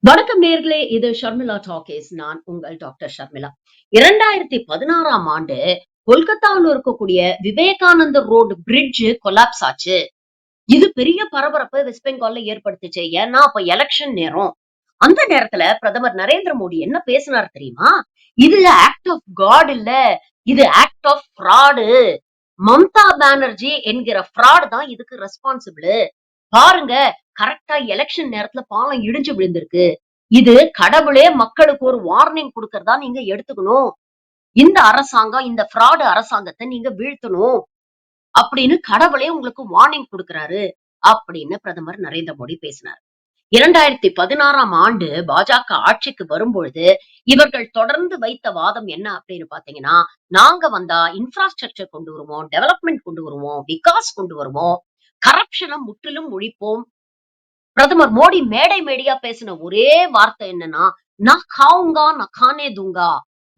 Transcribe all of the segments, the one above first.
வணக்கம் நேர்களே, இது ஷர்மிளா டாக்கீஸ். நான் உங்கள் டாக்டர் ஷர்மிளா. 2016ஆம் ஆண்டு கொல்கத்தாவில் இருக்கக்கூடிய விவேகானந்தர் ரோடு பிரிட்ஜ் கொலாப்ஸ் ஆச்சு. இது பெரிய பரபரப்பை வெஸ்ட் பெங்கால்ல ஏற்படுத்துச்சு. ஏன்னா அப்ப எலெக்ஷன் நேரம். அந்த நேரத்துல பிரதமர் நரேந்திர மோடி என்ன பேசினார் தெரியுமா? இது ஆக்ட் ஆஃப் காட் இல்ல, இது act of fraud. Mamata Banerjee என்கிற ஃப்ராட் தான் இதுக்கு ரெஸ்பான்சிபிள். பாருங்க, கரெக்டா எலெக்ஷன் நேரத்துல பாலம் இடிஞ்சு விழுந்திருக்கு. இது கடவுளே மக்களுக்கு ஒரு வார்னிங் குடுக்கறதா நீங்க எடுத்துக்கணும். இந்த அரசாங்கம், இந்த ஃப்ராடு அரசாங்கத்தை நீங்க வீழ்த்தணும் அப்படின்னு கடவுளே உங்களுக்கு வார்னிங் குடுக்கறாரு அப்படின்னு பிரதமர் நரேந்திர மோடி பேசினார். 2016ஆம் ஆண்டு பாஜக ஆட்சிக்கு வரும்பொழுது இவர்கள் தொடர்ந்து வைத்த வாதம் என்ன அப்படின்னு பாத்தீங்கன்னா, நாங்க வந்தா இன்ஃப்ராஸ்ட்ரக்சர் கொண்டு வருவோம், டெவலப்மெண்ட் கொண்டு வருவோம், விகாஸ் கொண்டு வருவோம், கரப்ஷனை முற்றிலும் ஒழிப்போம். பிரதமர் மோடி மேடை மேடையா பேசின ஒரே வார்த்தை என்னன்னா, நான் காவுங்கா நான் கானே தூங்கா.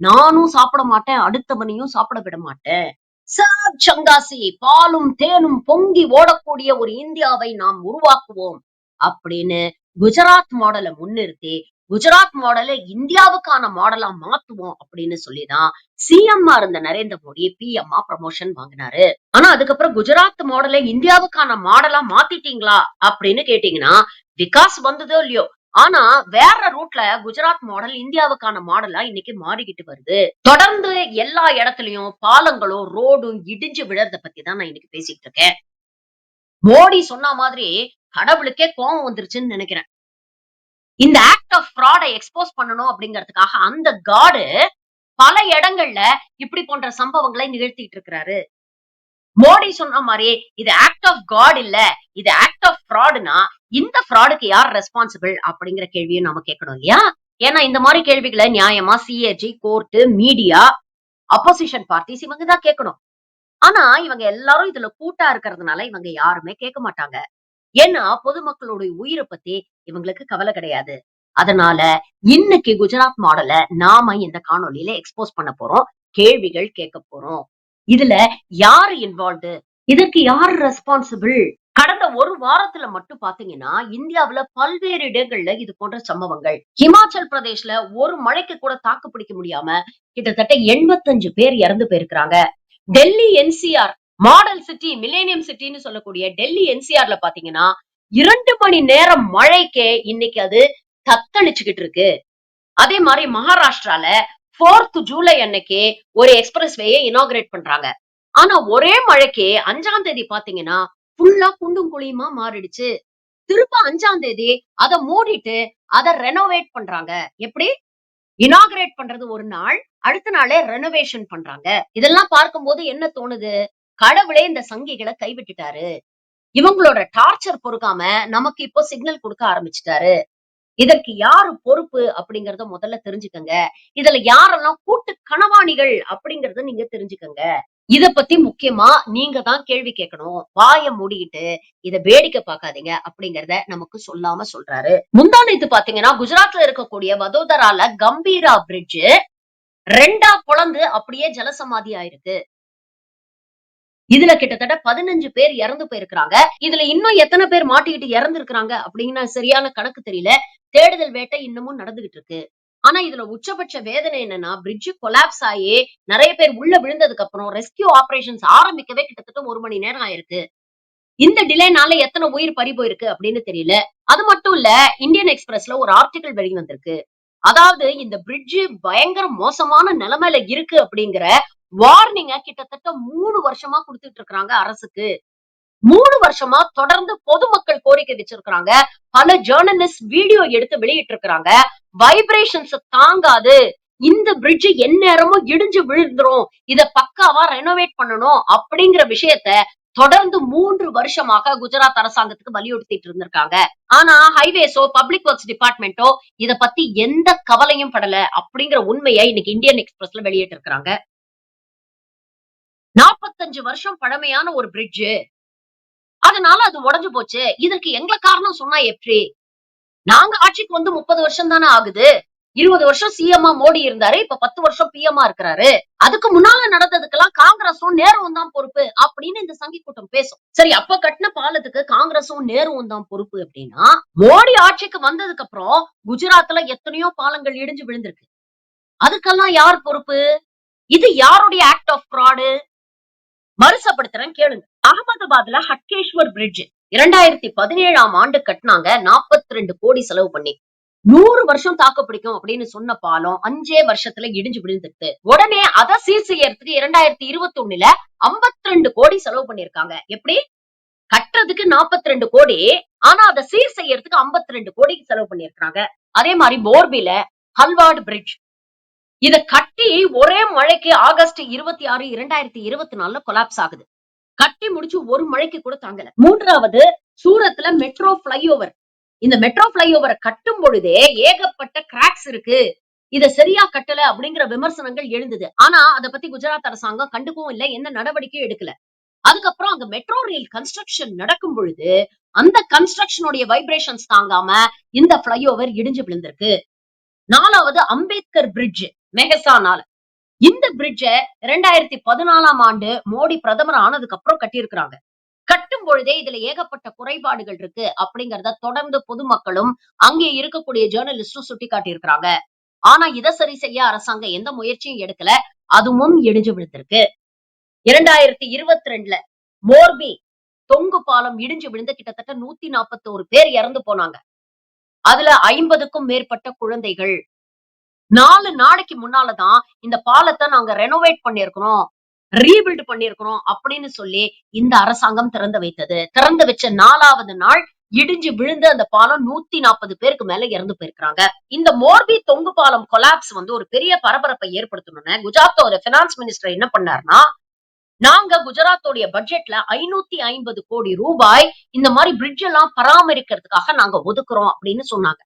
நானும் சாப்பிட மாட்டேன், அடுத்தவனையும் சாப்பிட விட மாட்டேன். சப் சங்காசி, பாலும் தேனும் பொங்கி ஓடக்கூடிய ஒரு இந்தியாவை நாம் உருவாக்குவோம் அப்படின்னு குஜராத் மாடலை முன்னிறுத்தி, குஜராத் மாடலை இந்தியாவுக்கான மாடலா மாத்துவோம் அப்படின்னு சொல்லிதான் சிஎம்மா இருந்த நரேந்திர மோடி பிஎம்மா ப்ரமோஷன் வாங்கினாரு. ஆனா அதுக்கப்புறம் குஜராத் மாடலை இந்தியாவுக்கான மாடலா மாத்திட்டீங்களா அப்படின்னு கேட்டீங்கன்னா, விகாஸ் வந்ததோ இல்லையோ, ஆனா வேற ரூட்ல குஜராத் மாடல் இந்தியாவுக்கான மாடலா இன்னைக்கு மாறிக்கிட்டு வருது. தொடர்ந்து எல்லா இடத்துலயும் பாலங்களும் ரோடும் இடிஞ்சு விழறத பத்தி தான் நான் இன்னைக்கு பேசிட்டு இருக்கேன். மோடி சொன்ன மாதிரி கடவுளுக்கே கோபம் வந்துருச்சுன்னு நினைக்கிறேன். இந்த ஆக்ட் ஆஃப் ஃப்ராட எக்ஸ்போஸ் பண்ணணும் அப்படிங்கிறதுக்காக அந்த காடு பல இடங்கள்ல இப்படி போன்ற சம்பவங்களை நிகழ்த்திட்டு இருக்கிறாரு. மோடி சொன்ன மாதிரி இது ஆக்ட் ஆஃப் காட் இல்ல, இது ஆக்ட் ஆஃப் ஃப்ராடுனா இந்த ஃப்ராடுக்கு யார் ரெஸ்பான்சிபிள் அப்படிங்கிற கேள்வியை நாம கேட்கணும் இல்லையா? ஏன்னா இந்த மாதிரி கேள்விகளை நியாயமா CAG, court, media, opposition parties இவங்க தான் கேட்கணும். ஆனா இவங்க எல்லாரும் இதுல கூட்டா இருக்கிறதுனால இவங்க யாருமே கேட்க மாட்டாங்க. ஏன்னா பொதுமக்களுடைய உயிரை பத்தி இவங்களுக்கு கவலை கிடையாது. அதனால இன்னைக்கு குஜராத் மாடல நாம இந்த காணொலியில எக்ஸ்போஸ் பண்ண போறோம். கேள்விகள் கேட்க போறோம். இதுல யாரு இன்வால்வ்டு? இதற்கு யாரு ரெஸ்பான்சிபிள்? கடந்த ஒரு வாரத்துல மட்டும் பாத்தீங்கன்னா இந்தியாவுல பல்வேறு இடங்கள்ல இது போன்ற சம்பவங்கள். ஹிமாச்சல் பிரதேஷ்ல ஒரு மழைக்கு கூட தாக்கு பிடிக்க முடியாம கிட்டத்தட்ட 85 பேர் இறந்து போயிருக்கிறாங்க. Delhi NCR model city, millennium சிட்டின்னு சொல்லக்கூடிய டெல்லி என்சிஆர்ல பாத்தீங்கன்னா 2 மணி நேரம் மழைக்கே இன்னைக்கு அது தத்தளிச்சுக்கிட்டு இருக்கு. அதே மாதிரி மகாராஷ்டிரால 4th ஜூலை அன்னைக்கு ஒரு எக்ஸ்பிரஸ் வேயை இனாகிரேட் பண்றாங்க. ஆனா ஒரே மழைக்கு 5ஆம் தேதி பாத்தீங்கன்னா ஃபுல்லா குண்டும் குழியுமா மாறிடுச்சு. திரும்ப 5ஆம் தேதி அதை மூடிட்டு அதை ரெனோவேட் பண்றாங்க. எப்படி? இனாகிரேட் பண்றது ஒரு நாள், அடுத்த நாளே ரெனோவேஷன் பண்றாங்க. இதெல்லாம் பார்க்கும்போது என்ன தோணுது? கடவுளே இந்த சங்கிகளை கைவிட்டுட்டாரு. இவங்களோட டார்ச்சர் பொறுக்காம நமக்கு இப்போ சிக்னல் கொடுக்க ஆரம்பிச்சுட்டாரு. இதற்கு யாரு பொறுப்பு அப்படிங்கறத முதல்ல தெரிஞ்சுக்கங்க. இதுல யாரெல்லாம் கூட்டு கனவாணிகள் அப்படிங்கறத நீங்க தெரிஞ்சுக்கங்க. இத பத்தி முக்கியமா நீங்க தான் கேள்வி கேட்கணும். வாய மூடிக்கிட்டு இத வேடிக்கை பார்க்காதீங்க அப்படிங்கறத நமக்கு சொல்லாம சொல்றாரு. முந்தா நேத்து பாத்தீங்கன்னா குஜராத்ல இருக்கக்கூடிய வதோதரால கம்பீரா பிரிட்ஜ் 2ஆ பொளந்து அப்படியே ஜலசமாதி ஆயிருக்கு. இதுல கிட்டத்தட்ட 15 பேர் இறந்து போயிருக்கிறாங்க. இதுல இன்னும் எத்தனை பேர் மாட்டிக்கிட்டு இறந்து இருக்காங்க அப்படின்னு சரியான கணக்கு தெரியல. தேடுதல் வேட்டை இன்னமும் நடந்துகிட்டு இருக்கு. ஆனா இதுல உச்சபட்ச வேதனை என்னன்னா, பிரிட்ஜ் கொலாப்ஸ் ஆகி நிறைய பேர் உள்ள விழுந்ததுக்கு அப்புறம் ரெஸ்கியூ ஆபரேஷன்ஸ் ஆரம்பிக்கவே கிட்டத்தட்ட 1 மணி நேரம் ஆயிருக்கு. இந்த டிலேனால எத்தனை உயிர் பறி போயிருக்கு அப்படின்னு தெரியல. அது மட்டும் இல்ல, இந்தியன் எக்ஸ்பிரஸ்ல ஒரு ஆர்டிகல் வெளிவந்திருக்கு. அதாவது இந்த பிரிட்ஜ் பயங்கர மோசமான நிலைமையில இருக்கு அப்படிங்கிற வார்னிங்க கிட்டத்தட்ட 3 வருஷமா குடுத்துட்டு இருக்காங்க அரசுக்கு. 3 வருஷமா தொடர்ந்து பொதுமக்கள் கோரிக்கை வச்சிருக்காங்க. பல ஜேர்னலிஸ்ட் வீடியோ எடுத்து வெளியிட்டு இருக்காங்க. வைப்ரேஷன்ஸ் தாங்காது. இந்த பிரிட்ஜ் எந்நேரமும் இடிஞ்சு விழுந்துரும். இத பக்காவா ரெனோவேட் பண்ணணும் அப்படிங்கிற விஷயத்த தொடர்ந்து 3 வருஷமாக குஜராத் அரசாங்கத்துக்கு வலியுறுத்திட்டு இருந்திருக்காங்க. ஆனா ஹைவேஸோ, பப்ளிக் ஒர்க்ஸ் டிபார்ட்மெண்டோ இத பத்தி எந்த கவலையும் படல அப்படிங்கிற உண்மையை இன்னைக்கு இந்தியன் எக்ஸ்பிரஸ்ல வெளியிட்டு இருக்காங்க. 45 வருஷம் பழமையான ஒரு பிரிட்ஜ். அதனால அது உடைஞ்சு போச்சு. இதற்கு எங்க காரணம் சொன்னா எப்படி? நாங்க ஆட்சிக்கு வந்து 30 வருஷம் தானே ஆகுது. 20 வருஷம் சிஎம்ஆ மோடி இருந்தாரு, இப்ப 10 வருஷம் பிஎம்ஆ இருக்கிறாரு. அதுக்கு முன்னால நடந்ததுக்கெல்லாம் காங்கிரஸும் நேருவும் தான் பொறுப்பு அப்படின்னு இந்த சங்கி கூட்டம் பேசும். சரி, அப்ப கட்டின பாலத்துக்கு காங்கிரஸும் நேருவும் தான் பொறுப்பு அப்படின்னா, மோடி ஆட்சிக்கு வந்ததுக்கு அப்புறம் குஜராத்ல எத்தனையோ பாலங்கள் இடிஞ்சு விழுந்திருக்கு. அதுக்கெல்லாம் யார் பொறுப்பு? இது யாருடைய ஆக்ட் ஆஃப் ஃப்ராடு? வருஷப்படுத்துறேன் கேளுங்க. அகமதாபாத்ல ஹட்கேஸ்வர் பிரிட்ஜ் 2017ஆம் ஆண்டு கட்டினாங்க. 42 கோடி செலவு பண்ணி. 100 வருஷம் தாக்கு பிடிக்கும் அப்படின்னு சொன்ன பாலம் 5 வருஷத்துல இடிஞ்சு விழுந்துட்டு உடனே அதை சீர் செய்யறதுக்கு 2021ல 52 கோடி செலவு பண்ணிருக்காங்க. எப்படி? கட்டுறதுக்கு 42 கோடி, ஆனா அதை சீர் செய்யறதுக்கு 52 கோடி செலவு பண்ணிருக்காங்க. அதே மாதிரி மோர்பில ஹல்வார்ட் பிரிட்ஜ், இத கட்டி ஒரே மழைக்கு ஆகஸ்ட் 26, 2024 கொலாப்ஸ் ஆகுது. கட்டி முடிச்சு ஒரு மழைக்கு கூட தாங்கல. மூன்றாவது சூரத்ல மெட்ரோ பிளைஓவர், இந்த மெட்ரோ பிளைஓவரை கட்டும் பொழுதே ஏகப்பட்ட கிராக்ஸ் இருக்கு, இத சரியா கட்டல அப்படிங்கிற விமர்சனங்கள் எழுந்தது. ஆனா அதை பத்தி குஜராத் அரசாங்கம் கண்டுக்கவும் இல்லை, எந்த நடவடிக்கையும் எடுக்கல. அதுக்கப்புறம் அங்க மெட்ரோ ரயில் கன்ஸ்ட்ரக்ஷன் நடக்கும் பொழுது அந்த கன்ஸ்ட்ரக்ஷனுடைய வைப்ரேஷன்ஸ் தாங்காம இந்த பிளைஓவர் இடிஞ்சு விழுந்திருக்கு. நாலாவது அம்பேத்கர் பிரிட்ஜ் மெஹசானால, இந்த பிரிட்ஜ 2014ஆம் ஆண்டு மோடி பிரதமர் ஆனதுக்கு அப்புறம் கட்டியிருக்கிறாங்க. கட்டும் பொழுதே இதுல ஏகப்பட்ட குறைபாடுகள் இருக்கு அப்படிங்கறத தொடர்ந்து பொதுமக்களும் அங்கே இருக்கக்கூடிய ஜேர்னலிஸ்டும் சுட்டி காட்டி இருக்கிறாங்க. ஆனா இதை சரி செய்ய அரசாங்கம் எந்த முயற்சியும் எடுக்கல, அதுவும் இடிஞ்சு விழுந்திருக்கு. 2022ல மோர்பி தொங்கு பாலம் இடிஞ்சு விழுந்து கிட்டத்தட்ட 141 பேர் இறந்து போனாங்க. அதுல 50க்கும் மேற்பட்ட குழந்தைகள். 4 நாளைக்கு முன்னாலதான் இந்த பாலத்தை நாங்க ரெனோவேட் பண்ணிருக்கிறோம், ரீபில்ட் பண்ணிருக்கிறோம் அப்படின்னு சொல்லி இந்த அரசாங்கம் திறந்து வைத்தது. திறந்து வச்ச 4வது நாள் இடிஞ்சு விழுந்து அந்த பாலம் 140 பேருக்கு மேல இறந்து போயிருக்காங்க. இந்த மோர்பி தொங்கு பாலம் கொலாப்ஸ் ஒரு பெரிய பரபரப்பை ஏற்படுத்தணும்னு குஜராத்தோட பினான்ஸ் மினிஸ்டர் என்ன பண்ணாருன்னா, நாங்க குஜராத்தோடைய பட்ஜெட்ல 550 கோடி ரூபாய் இந்த மாதிரி பிரிட்ஜ் எல்லாம் பராமரிக்கிறதுக்காக நாங்க ஒதுக்குறோம் அப்படின்னு சொன்னாங்க.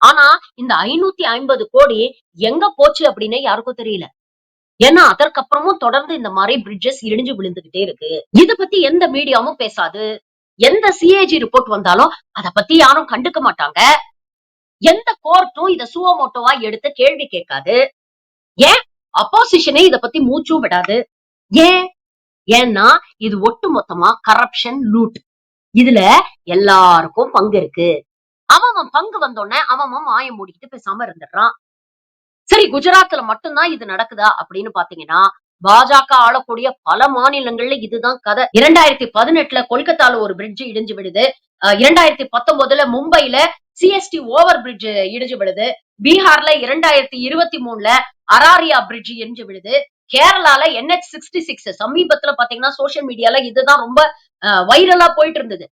ஆனா இந்த 550 கோடி எங்க போச்சு அப்படின்னு யாருக்கும் தெரியல. ஏன்னா அதற்கப்புறமும் தொடர்ந்து இந்த மாதிரி பிரிட்ஜஸ் இடிஞ்சு விழுந்துகிட்டே இருக்கு. இத பத்தி எந்த மீடியாவும் பேசாது. எந்த சிஏஜி ரிப்போர்ட் வந்தாலும் அத பத்தி யாரும் கண்டுக்க மாட்டாங்க. எந்த கோர்ட்டும் இத சுவமோட்டோவா எடுத்து கேள்வி கேட்காது. ஏன் அப்போசிஷனே இத பத்தி மூச்சும் விடாது. ஏன்? ஏன்னா இது ஒட்டு மொத்தமா கரப்ஷன், லூட். இதுல எல்லாருக்கும் பங்கு இருக்கு. அவன் பங்கு வந்தோடனே அவன் மாயம் மூடிக்கிட்டு பேசாம இருந்துடுறான். சரி, குஜராத்ல மட்டும்தான் இது நடக்குதா அப்படின்னு பாத்தீங்கன்னா, பாஜக ஆளக்கூடிய பல மாநிலங்கள்ல இதுதான் கதை. 2018ல கொல்கத்தால ஒரு பிரிட்ஜ் இடிஞ்சு விடுது. 2019ல மும்பைல சிஎஸ்டி ஓவர் பிரிட்ஜ் இடிஞ்சு விடுது. பீகார்ல 2023ல அராரியா பிரிட்ஜ் இடிஞ்சு விடுது. கேரளால NH66 சமீபத்துல பாத்தீங்கன்னா சோசியல் மீடியால இதுதான் ரொம்ப வைரலா போயிட்டு இருந்தது.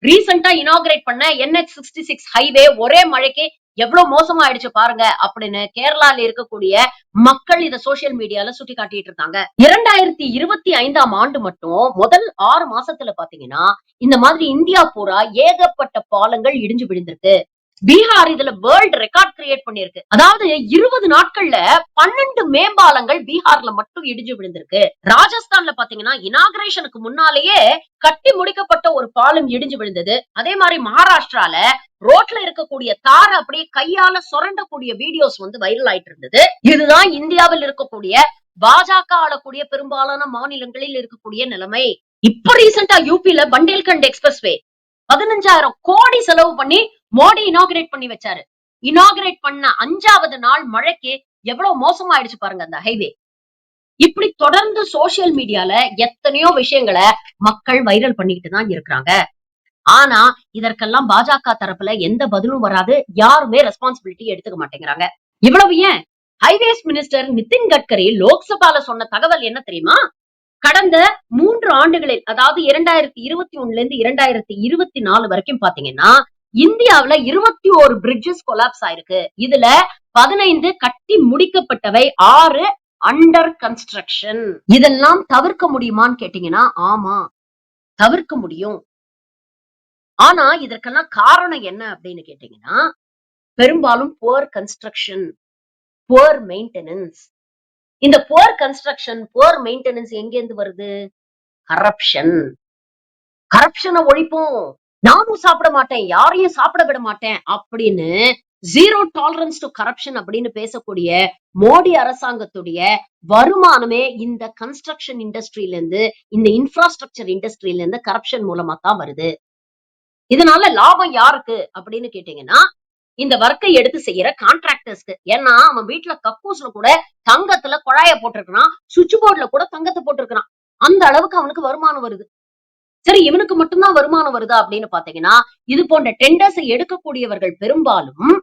ரீசெண்டா இனாகிரேட் பண்ண NH66 ஹைவே ஒரே மழைக்கு எவ்வளவு மோசமா ஆயிடுச்சு பாருங்க அப்படின்னு கேரளால இருக்கக்கூடிய மக்கள் இத சோசியல் மீடியால சுட்டி காட்டிட்டு இருக்காங்க. 2025ஆம் ஆண்டு மட்டும் முதல் 6 மாசத்துல பாத்தீங்கன்னா இந்த மாதிரி இந்தியா பூரா ஏகப்பட்ட பாலங்கள் இடிஞ்சு விழுந்திருக்கு. பீகார் இதுல வேர்ல்ட் ரெக்கார்ட் கிரியேட் பண்ணிருக்கு. அதாவது 20 நாட்கள்ல 12 மேம்பாலங்கள் பீகார்ல மட்டும் இடிஞ்சு விழுந்திருக்கு. ராஜஸ்தான்ல பாத்தீங்கன்னா இனாகிரேஷனுக்கு முன்னாலேயே கட்டி முடிக்கப்பட்ட ஒரு பாலம் இடிஞ்சு விழுந்தது. அதே மாதிரி மகாராஷ்டிரால ரோட்ல இருக்கக்கூடிய தார் அப்படியே கையால சுரண்டக்கூடிய வீடியோஸ் வைரல் ஆயிட்டு இருந்தது. இதுதான் இந்தியாவில் இருக்கக்கூடிய பாஜக ஆளக்கூடிய பெரும்பாலான மாநிலங்களில் இருக்கக்கூடிய நிலைமை. இப்ப ரீசெண்டா யூபில பண்டேல்கண்ட் எக்ஸ்பிரஸ்வே 15,000 கோடி செலவு பண்ணி மோடி இனாகிரேட் பண்ணி வச்சாரு. இனாகிரேட் பண்ண 5வது நாள் மழைக்கு எவ்வளவு மோசமாயிடுச்சு பாருங்க அந்த ஹைவே. இப்படி தொடர்ந்து சோசியல் மீடியால எத்தனையோ விஷயங்களை மக்கள் வைரல் பண்ணிக்கிட்டு தான் இருக்கிறாங்க. ஆனா இதற்கெல்லாம் பாஜக தரப்புல எந்த பதிலும் வராது. யாருமே ரெஸ்பான்சிபிலிட்டி எடுத்துக்க மாட்டேங்கிறாங்க. இவ்வளவு ஏன், ஹைவேஸ் மினிஸ்டர் நிதின் கட்கரி லோக்சபால சொன்ன தகவல் என்ன தெரியுமா? கடந்த 3 ஆண்டுகளில், அதாவது 2021ல இருந்து 2024 வரைக்கும் பாத்தீங்கன்னா இந்தியாவுல 21 பிரிட்ஜஸ் கொலாப்ஸ் ஆயிருக்கு. இதுல 15 கட்டி முடிக்கப்பட்டவை, 6 அண்டர் கன்ஸ்ட்ரக்ஷன். இதெல்லாம் தவிர்க்க முடியுமான்னு கேட்டீங்கன்னா ஆமா, தவிர்க்க முடியும். ஆனா இதற்கெல்லாம் காரணம் என்ன அப்படின்னு கேட்டீங்கன்னா, பெரும்பாலும் புவர் கன்ஸ்ட்ரக்ஷன், புவர் மெயின்டெனன்ஸ். இந்த புவர் கன்ஸ்ட்ரக்ஷன், புவர் மெயின்டெனன்ஸ் எங்க இருந்து வருது? கரப்ஷன். கரப்ஷனை ஒழிப்போம், நானும் சாப்பிட மாட்டேன், யாரையும் சாப்பிட விட மாட்டேன் அப்படின்னு ஜீரோ டாலரன்ஸ் டு கரப்ஷன் அப்படின்னு பேசக்கூடிய மோடி அரசாங்கத்துடைய வருமானமே இந்த கன்ஸ்ட்ரக்ஷன் இண்டஸ்ட்ரியில இருந்து, இந்த இன்ஃப்ராஸ்ட்ரக்சர் இண்டஸ்ட்ரியில இருந்து கரப்ஷன் மூலமா தான் வருது. இதனால லாபம் யாருக்கு அப்படின்னு கேட்டீங்கன்னா, இந்த ஒர்க்கை எடுத்து செய்யற கான்ட்ராக்டர்ஸ்க்கு. ஏன்னா அவன் வீட்டுல கக்கூஸ்ல கூட தங்கத்துல குழாய போட்டிருக்கிறான், சுவிட்ச் போர்டுல கூட தங்கத்தை போட்டிருக்கிறான். அந்த அளவுக்கு அவனுக்கு வருமானம் வருது. சரி, இவனுக்கு மட்டும்தான் வருமானம் வருதா அப்படின்னு பாத்தீங்கன்னா, இது போன்ற டெண்டர்ஸை எடுக்கக்கூடியவர்கள் பெரும்பாலும்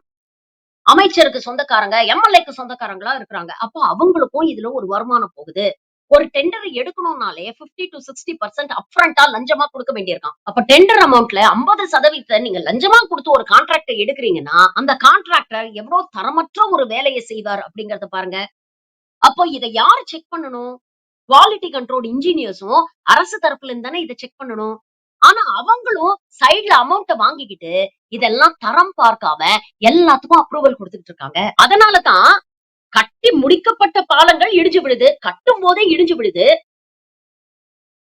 அமைச்சருக்கு சொந்தக்காரங்க, எம்எல்ஏக்கு சொந்தக்காரங்களா இருக்கிறாங்க. அப்போ அவங்களுக்கும் இதுல ஒரு வருமானம் போகுது. ஒரு டெண்டர் எடுக்கணும்னாலே 50 to 60% அப்ஃப்ரண்டா லஞ்சமா கொடுக்க வேண்டியிருக்கான். அப்ப டெண்டர் அமௌண்ட்ல 50% நீங்க லஞ்சமா கொடுத்து ஒரு கான்ட்ராக்ட எடுக்கிறீங்கன்னா, அந்த கான்ட்ராக்டர் எவ்வளவு தரமற்ற ஒரு வேலையை செய்வார் அப்படிங்கறத பாருங்க. அப்போ இதை யாரு செக் பண்ணணும்? குவாலிட்டி கண்ட்ரோல் இன்ஜினியர்ஸும் அரசு தரப்புல இருந்து தானே இதை செக் பண்ணணும். ஆனா அவங்களும் சைடுல அமௌண்ட்ட வாங்கிக்கிட்டு இதெல்லாம் தரம் பார்க்காம எல்லாத்துக்கும் அப்ரூவல் கொடுத்துட்டு இருக்காங்க. அதனாலதான் கட்டி முடிக்கப்பட்ட பாலங்கள் இடிஞ்சு விழுது, கட்டும் போதே இடிஞ்சு விழுது.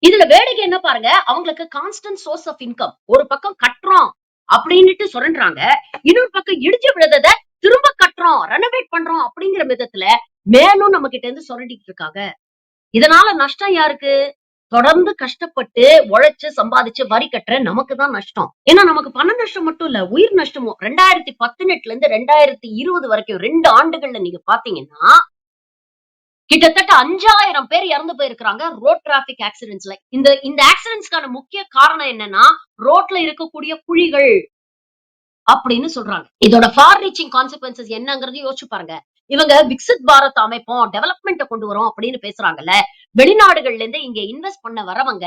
இதுல வேடிக்கை என்ன பாருங்க, அவங்களுக்கு கான்ஸ்டன்ட் சோர்ஸ் ஆஃப் இன்கம். ஒரு பக்கம் கட்டுறோம் அப்படின்னுட்டு சொல்றாங்க, இன்னொரு பக்கம் இடிஞ்சு விழுந்தத திரும்ப கட்டுறோம், ரெனோவேட் பண்றோம் அப்படிங்கிற விதத்துல மேலும் நம்ம கிட்ட இருந்து சுரண்டிட்டு இருக்காங்க. இதனால நஷ்டம் யாருக்கு? தொடர்ந்து கஷ்டப்பட்டு உழைச்சு சம்பாதிச்சு வரி கட்டுற நமக்கு தான் நஷ்டம். ஏன்னா நமக்கு பண நஷ்டம் மட்டும் இல்ல, உயிர் நஷ்டமும். 2018ல இருந்து 2020 வரைக்கும் 2 ஆண்டுகள்ல நீங்க பாத்தீங்கன்னா கிட்டத்தட்ட 5000 பேர் இறந்து போயிருக்காங்க ரோட் டிராபிக் ஆக்சிடென்ட்ஸ்ல. இந்த இந்த ஆக்சிடென்ட்ஸ்க்கான முக்கிய காரணம் என்னன்னா, ரோட்ல இருக்கக்கூடிய குழிகள் அப்படின்னு சொல்றாங்க. இதோட ஃபார் ரீச்சிங் கான்சிக்வென்சஸ் என்னங்கறது யோசிச்சு பாருங்க. இவங்க விக்சித் பாரத் அமைப்போம், டெவலப்மெண்ட் கொண்டு வரோம் அப்படின்னு பேசுறாங்கல்ல. வெளிநாடுகள்ல இருந்து இங்க இன்வெஸ்ட் பண்ண வரவங்க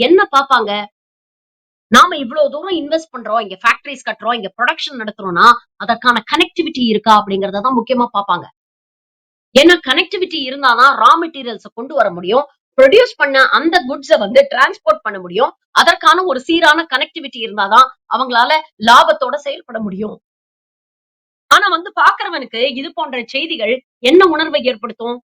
என்ன பாப்பாங்க? நாம இவ்வளவு தூரம் இன்வெஸ்ட் பண்றோம், இங்க ஃபேக்டரிஸ் கட்டுறோம், இங்க ப்ரொடக்ஷன் நடத்துறோம்னா அதற்கான கனெக்டிவிட்டி இருக்கா அப்படிங்கறத தான் முக்கியமா பாப்பாங்க. ஏன்னா கனெக்டிவிட்டி இருந்தாதான் ரா மெட்டீரியல்ஸ் கொண்டு வர முடியும். ப்ரொடியூஸ் பண்ண அந்த குட்ஸ வந்து டிரான்ஸ்போர்ட் பண்ண முடியும். அதற்கான ஒரு சீரான கனெக்டிவிட்டி இருந்தாதான் அவங்களால லாபத்தோட செயல்பட முடியும். ஆனா வந்து பாக்குறவனுக்கு இது போன்ற செய்திகள் என்ன உணர்வை ஏற்படுத்தும்?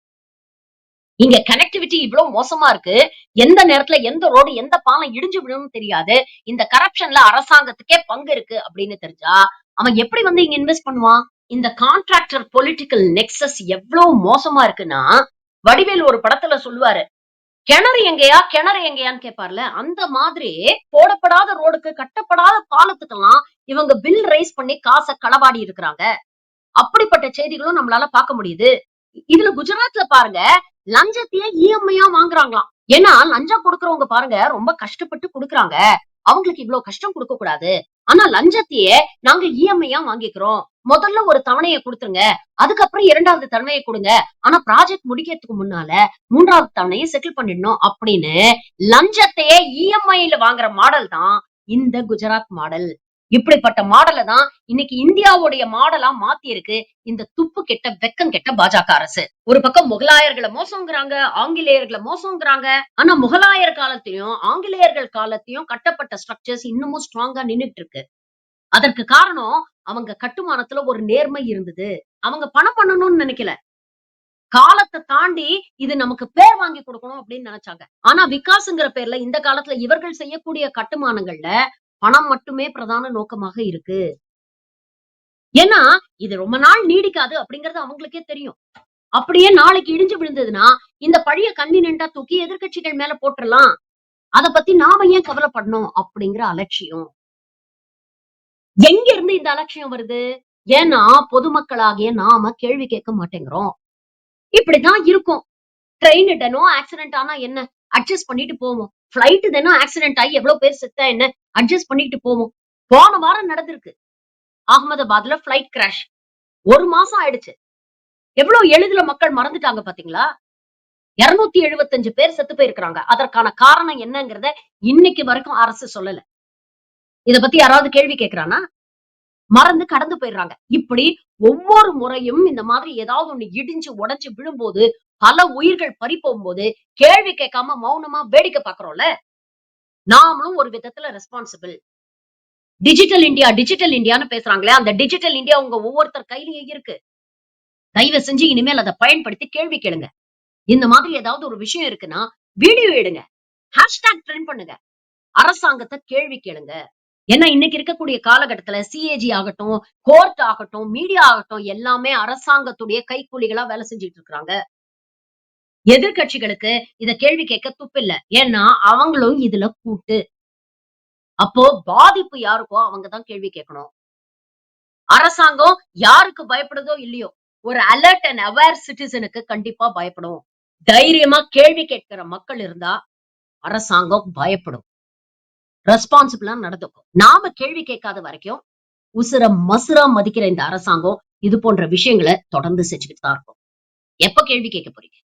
இங்க கனெக்டிவிட்டி இவ்வளவு மோசமா இருக்கு. எந்த நேரத்துல எந்த ரோடு, எந்த பாலம் இடிஞ்சு விழும்னு தெரியாது. இந்த கரப்ஷன்ல அரசாங்கத்துக்கே பங்கு இருக்கு அப்படின்னு தெரிஞ்சா, அவன் எப்படி வந்து இங்க இன்வெஸ்ட் பண்ணுவான்? இந்த கான்ட்ராக்டர் பொலிட்டிக்கல் நெக்ஸஸ் எவ்வளவு மோசமா இருக்குன்னா, வடிவேல் ஒரு படத்துல சொல்லுவாரு. கிணறு எங்கேயா, கிணறு எங்கேயான்னு கேட்பார்ல. அந்த மாதிரி போடப்படாத ரோடுக்கு, கட்டப்படாத பாலத்துக்கெல்லாம் இவங்க பில் ரைஸ் பண்ணி காச களவாடி இருக்கிறாங்க. அப்படிப்பட்ட செய்திகளும் நம்மளால பார்க்க முடியுது. இதுல குஜராத்ல பாருங்க, லஞ்சத்தையே இஎம்ஐயா வாங்குறாங்களாம். ஏன்னா லஞ்சம் கொடுக்கறவங்க பாருங்க ரொம்ப கஷ்டப்பட்டு குடுக்குறாங்க. அவங்களுக்கு இவ்வளவு கஷ்டம் கொடுக்க கூடாது. ஆனா லஞ்சத்தையே நாங்க இஎம்ஐயா வாங்கிக்கிறோம். முதல்ல ஒரு தவணையை கொடுத்துருங்க, அதுக்கப்புறம் 2வது தவணையை கொடுங்க. ஆனா ப்ராஜெக்ட் முடிக்கிறதுக்கு முன்னால 3வது தவணையை செட்டில் பண்ணிடணும் அப்படின்னு லஞ்சத்தையே இஎம்ஐல வாங்குற மாடல் தான் இந்த குஜராத் மாடல். இப்படிப்பட்ட மாடலை தான் இன்னைக்கு இந்தியாவுடைய மாடலா மாத்தி இருக்கு இந்த துப்பு கெட்ட வெக்கம் கெட்ட பாஜக அரசு. ஒரு பக்கம் முகலாயர்களை மோசங்கிறாங்க, ஆங்கிலேயர்களை மோசங்கிறாங்க. ஆனா முகலாயர் காலத்தையும் ஆங்கிலேயர்கள் காலத்தையும் கட்டப்பட்ட ஸ்ட்ரக்சர்ஸ் இன்னமும் ஸ்ட்ராங்கா நின்னுட்டு இருக்கு. அதற்கு காரணம் அவங்க கட்டுமானத்துல ஒரு நேர்மை இருந்தது. அவங்க பணம் பண்ணணும்னு நினைக்கல. காலத்தை தாண்டி இது நமக்கு பேர் வாங்கி கொடுக்கணும் அப்படின்னு நினைச்சாங்க. ஆனா விகாஸ்ங்கிற பேர்ல இந்த காலத்துல இவர்கள் செய்யக்கூடிய கட்டுமானங்கள்ல பணம் மட்டுமே பிரதான நோக்கமாக இருக்கு. ஏன்னா இது ரொம்ப நாள் நீடிக்காது அப்படிங்கறது அவங்களுக்கே தெரியும். அப்படியே நாளைக்கு இடிஞ்சு விழுந்ததுன்னா இந்த பழைய கன்வீனியன்ட்டா தூக்கி எதிர்க்கட்சிகள் மேல போட்டுறலாம். அத பத்தி நாம ஏன் கவலைப்படணும் அப்படிங்கிற அலட்சியம். எங்க இருந்து இந்த அலட்சியம் வருது? ஏன்னா பொதுமக்களாகிய நாம கேள்வி கேட்க மாட்டேங்கிறோம். இப்படிதான் இருக்கும். ட்ரெயின் தினம் ஆக்சிடென்ட் ஆனா என்ன? அட்ஜஸ்ட் பண்ணிட்டு போவோம். பிளைட் தினம் ஆக்சிடென்ட் ஆகி எவ்வளவு பேர் செத்தா என்ன? அட்ஜஸ்ட் பண்ணிட்டு போவோம். போன வாரம் நடந்திருக்கு. அகமதாபாத்ல பிளைட் கிராஷ். 1 மாசம் ஆயிடுச்சு. எவ்வளவு எளிதில மக்கள் மறந்துட்டாங்க பாத்தீங்களா? 275 பேர் செத்து போயிருக்காங்க. அதற்கான காரணம் என்னங்கிறத இன்னைக்கு வரைக்கும் அரசு சொல்லல. இத பத்தி யாராவது கேள்வி கேட்கிறானா? மறந்து கடந்து போயிடுறாங்க. இப்படி ஒவ்வொரு முறையும் இந்த மாதிரி ஏதாவது ஒண்ணு இடிஞ்சு உடைஞ்சு விழும்போது, பல உயிர்கள் பறி போகும்போது, கேள்வி கேட்காம மௌனமா வேடிக்கை பார்க்கிறோம்ல. நாமளும் ஒரு விதத்துல ரெஸ்பான்சிபிள். டிஜிட்டல் இந்தியான்னு பேசுறாங்களே, அந்த டிஜிட்டல் இந்தியா உங்க ஒவ்வொருத்தர் கையிலயும் இருக்கு. தயவு செஞ்சு இனிமேல் அத பயன்படுத்தி கேள்வி கேளுங்க. இந்த மாதிரி ஏதாவது ஒரு விஷயம் இருக்குன்னா, வீடியோ எடுங்க. ஹேஷ்டாக் ட்ரெண்ட் பண்ணுங்க. அரசாங்கத்த கேள்வி கேளுங்க. ஏன்னா இன்னைக்கு இருக்கக்கூடிய காலகட்டத்துல சிஏஜி ஆகட்டும், கோர்ட் ஆகட்டும், மீடியா ஆகட்டும் எல்லாமே அரசாங்கத்துடைய கைக்கூலிகளா வேலை செஞ்சுட்டு இருக்காங்க. எதிர்க்கட்சிகளுக்கு இத கேள்வி கேட்க துப்பில்ல. ஏன்னா அவங்களும் இதுல கூட்டு. அப்போ பாதிப்பு யாருக்கோ அவங்க தான் கேள்வி கேட்கணும். அரசாங்கம் யாருக்கு பயப்படுதோ இல்லையோ, ஒரு அலர்ட் அண்ட் அவேர் சிட்டிசனுக்கு கண்டிப்பா பயப்படும். தைரியமா கேள்வி கேட்கிற மக்கள் இருந்தா அரசாங்கம் பயப்படும். ரெஸ்பான்சிபிளா நடந்துக்கும். நாம கேள்வி கேட்காத வரைக்கும் உசுர மசுரா மதிக்கிற இந்த அரசாங்கம் இது போன்ற விஷயங்கள தொடர்ந்து செஞ்சுக்கிட்டு தான் இருக்கும். எப்ப கேள்வி கேட்க போறீங்க?